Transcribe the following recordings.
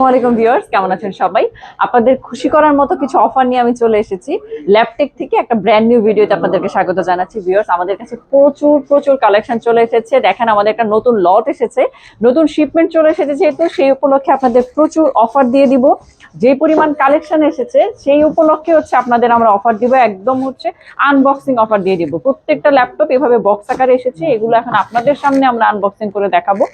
আসসালামাইকুম ভিউয়ার্স, কেমন আছেন সবাই? আপনাদের খুশি করার মতো কিছু অফার নিয়ে আমি চলে এসেছি। ল্যাপটেক থেকে একটা ব্র্যান্ড নিউ ভিডিওতে আপনাদেরকে স্বাগত জানাচ্ছি। ভিউয়ার্স, আমাদের কাছে প্রচুর প্রচুর কালেকশন চলে এসেছে। দেখেন, আমাদের একটা নতুন লট এসেছে, নতুন শিপমেন্ট চলে এসেছে, যেহেতু সেই উপলক্ষে আপনাদের প্রচুর অফার দিয়ে দিব। যে পরিমাণ কালেকশন এসেছে সেই উপলক্ষে আপনাদের আমরা অফার দিব, একদম আনবক্সিং অফার দিয়ে দিব। প্রত্যেকটা ল্যাপটপ এভাবে বক্স আকারে এসেছে, এগুলো এখন আপনাদের সামনে আমরা আনবক্সিং করে দেখাবো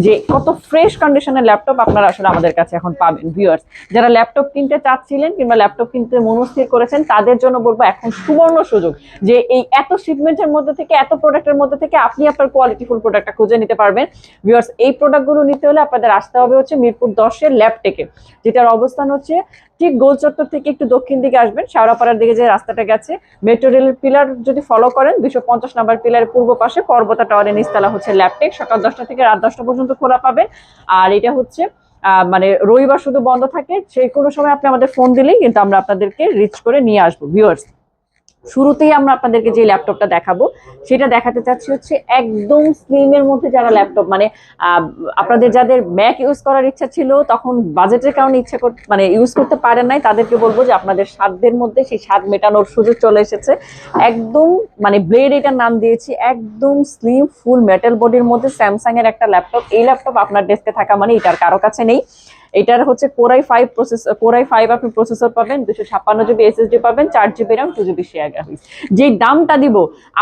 যে কত ফ্রেশ কন্ডিশনের ল্যাপটপ আপনারা আসলে আমাদের কাছে এখন পাবেন। ভিউয়ার্স, যারা ল্যাপটপ কিনতে চাচ্ছিলেন কিংবা ল্যাপটপ কিনতে মনস্থির করেছেন, তাদের জন্য বলবো এখন সুবর্ণ সুযোগ যে এই এত শিপমেন্টের মধ্যে থেকে, এত প্রোডাক্টের মধ্যে থেকে আপনি আপনার কোয়ালিটিফুল প্রোডাক্টটা খুঁজে নিতে পারবেন। ভিউয়ার্স, এই প্রোডাক্টগুলো নিতে হলে আপনাদের আসতে হবে মিরপুর 10-এর ল্যাপটেকে, যেটার অবস্থান ঠিক গোল চত্বর থেকে একটু দক্ষিণ দিকে আসবেন, শাওরাপাড়ার দিকে যে রাস্তাটা গেছে, মেট্রো রেলের পিলার যদি ফলো করেন 250 নাম্বার পিলারের পূর্ব পাশে পর্বতা টাওয়ারের নিচতলা ল্যাপটেক। সকাল 10টা থেকে রাত 10টা পর্যন্ত খোলা পাবেন। আর এটা মানে রবিবার শুধু বন্ধ থাকে। সেই কোনো সময় আপনি আমাদের ফোন দিলেই কিন্তু আমরা আপনাদেরকে রিচ করে নিয়ে আসবো। ভিউয়ার্স, শুরুতেই আমরা আপনাদেরকে যে ল্যাপটপটা দেখাবো সেটা দেখাতে চাচ্ছি একদম স্লিমের মধ্যে, যারা ল্যাপটপ মানে আপনাদের যাদের ম্যাক ইউজ করার ইচ্ছা ছিল, তখন বাজেটের কারণে মানে ইউজ করতে পারেন নাই, তাদেরকে বলবো যে আপনাদের সাধ্যের মধ্যে সেই স্বাদ মেটানোর সুযোগ চলে এসেছে। একদম মানে ব্লেড, এটার নাম দিয়েছি, একদম স্লিম ফুল মেটাল বডির মধ্যে স্যামসাং এর একটা ল্যাপটপ। এই ল্যাপটপ আপনার ডেস্কে থাকা মানে এটার কারো কাছে নেই। এটার কোরাই 5 আপনি প্রসেসর পাবেন, 256 জিবি এসএসডি পাবেন, 4 GB RAM, 2 GB share graphics. যে দামটা দিব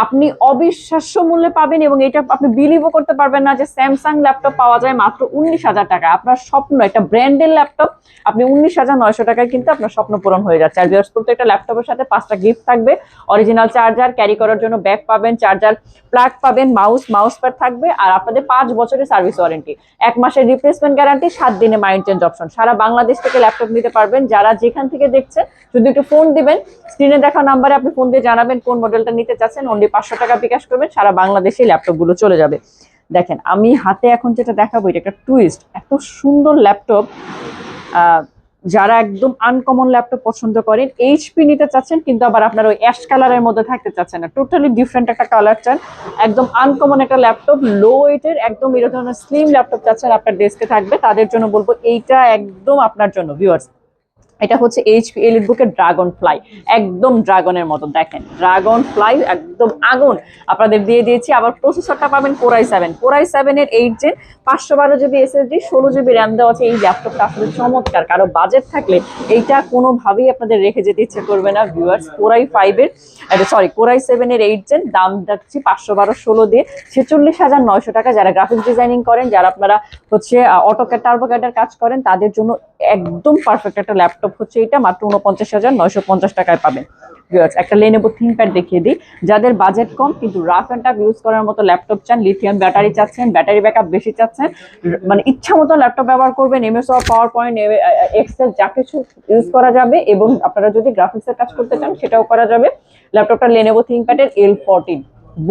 আপনি অবিশ্বাস্য মূল্যে পাবেন, এবং এটা আপনি বিলিভও করতে পারবেন না যে স্যামসাং ল্যাপটপ পাওয়া যায় মাত্র 19,000 টাকা। আপনার স্বপ্ন, একটা ব্র্যান্ডের ল্যাপটপ আপনি 19,900 টাকায় কিন্তু আপনার স্বপ্ন পূরণ হয়ে যাচ্ছে। আর প্রত্যেকটা ল্যাপটপের সাথে 5টা গিফট থাকবে। অরিজিনাল চার্জার, ক্যারি করার জন্য ব্যাগ পাবেন, চার্জার প্লাগ পাবেন, মাউস প্যাড থাকবে, আর আপনাদের 5 বছরের সার্ভিস ওয়ারেন্টি, 1 মাসের রিপ্লেসমেন্ট গ্যারান্টি, 7 দিনে মাইন্ড চেঞ্জ অপশন। সারা বাংলাদেশ থেকে ল্যাপটপ নিতে পারবেন। যারা যেখান থেকে দেখছেন শুধু একটু ফোন দিবেন, স্ক্রিনে দেখা নাম্বারে আপনি ফোন দিয়ে জানাবেন কোন মডেলটা নিতে চাচ্ছেন, অনলি 500 টাকা বিকাশ করবেন, সারা বাংলাদেশে ল্যাপটপ গুলো চলে যাবে। দেখেন, আমি হাতে এখন যেটা দেখাবো এটা একটা টুইস্ট, এত সুন্দর ল্যাপটপ। যারা একদম আনকমন ল্যাপটপ পছন্দ করেন, এইচপি নিতে চাচ্ছেন কিন্তু আবার আপনার ওই অ্যাশ কালারের মধ্যে থাকতে চাচ্ছেন না, টোটালি ডিফারেন্ট একটা কালার চান, একদম আনকমন একটা ল্যাপটপ, লো ওয়েটের একদম এই ধরনের স্লিম ল্যাপটপ চাচ্ছেন আপনার ডেস্কে থাকবে, তাদের জন্য বলবো এইটা একদম আপনার জন্য। ভিউয়ার্স, এটা এইচপি এলিটবুকের ড্রাগন ফ্লাই, একদম ড্রাগনের মতো। দেখেন, ড্রাগন ফ্লাই একদম আগুন আপনাদের দিয়ে দিয়েছি। আবার প্রসেসরটা পাবেন কোরাই 7 এর 8 gen, 512 GB SSD, 16 GB RAM দেওয়া আছে। এই ল্যাপটপটা আসলে চমৎকার, কারো বাজেট থাকলে এইটা কোনোভাবেই আপনাদের রেখে যেতে ইচ্ছে করবে না। ভিউয়ার্স, কোরাই 7 এর 8 জেন, দাম যাচ্ছি 512 16 দিয়ে 46,900 টাকা। যারা গ্রাফিক্স ডিজাইনিং করেন, যারা আপনারা অটোক্যাড টার্বোক্যাডের কাজ করেন, তাদের জন্য একদম পারফেক্ট একটা ল্যাপটপ এটা মাত্র 49,950 টাকায় পাবেন। একটা লেনোভো থিংকপ্যাড দেখিয়ে দিই। যাদের বাজেট কম কিন্তু রাফ এন্ড টাফ ইউজ করার মতো ল্যাপটপ চান, লিথিয়াম ব্যাটারি চাচ্ছেন, ব্যাটারি ব্যাকআপ বেশি চাচ্ছেন, মানে ইচ্ছা মতো ল্যাপটপ ব্যবহার করবেন, MS Office, PowerPoint, Excel যা কিছু ইউজ করা যাবে, এবং আপনারা যদি গ্রাফিক্সের কাজ করতে চান সেটাও করা যাবে। ল্যাপটপটা লেনোভো থিংকপ্যাডের L14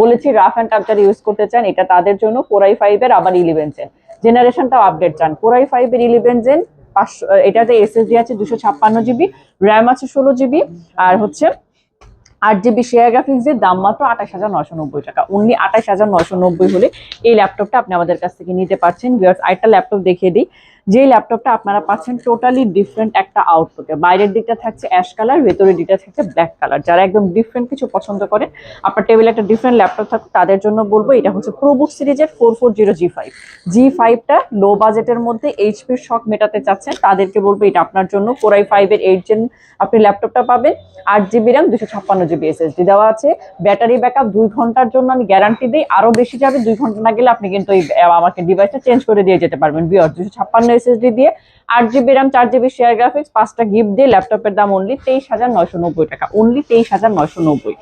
বলেছি, রাফ এন্ড টাফ যারা ইউজ করতে চান এটা তাদের জন্য। কোরাই 5 এর আবার 11 জেন, জেনারেশনটাও আপডেট চান, কোরাই 5 এর 11 জেন, এটাতে এসএসডি আছে 256 জিবি, র্যাম আছে 16 জিবি, আর 8 জিবি শেয়ার গ্রাফিক্স এর দাম মাত্র 28,990 টাকা। অনলি 28,990 হলে এই ল্যাপটপটা আপনি আমাদের কাছ থেকে নিতে পারছেন। ভিউয়ার্স, আরেকটা ল্যাপটপ দেখিয়ে দিই। যে ল্যাপটপটা আপনারা পাচ্ছেন টোটালি ডিফারেন্ট একটা আউটপুটে, বাইরের দিকটা থাকছে অ্যাশ কালার, ভেতরের দিকটা থাকছে ব্ল্যাক কালার। যারা একদম ডিফারেন্ট কিছু পছন্দ করেন, আপনার টেবিলে একটা ডিফারেন্ট ল্যাপটপ থাকুক, তাদের জন্য বলবো এটা প্রোবুক সিরিজের 440 G5টা লো বাজেটের মধ্যে এইচপির শখ মেটাতে চাচ্ছেন, তাদেরকে বলবো এটা আপনার জন্য। কোরাই 5 এর 8 জেন আপনি ল্যাপটপটা পাবেন, 8 জিবি র্যাম, 256 জিবি এসএসডি দেওয়া আছে, ব্যাটারি ব্যাকআপ 2 ঘন্টার জন্য আমি গ্যারান্টি দিই, আরো বেশি যাবে, 2 ঘন্টা না গেলে আপনি কিন্তু আমাকে ডিভাইসটা চেঞ্জ করে দিয়ে যেতে পারবেন। ভিউয়ার্স, 256 এসএসডি দিয়ে 8 GB RAM, 4 GB share graphics, 5টা গিফট দিয়ে ল্যাপটপের দাম অনলি 23,990 টাকা, অনলি 23,990।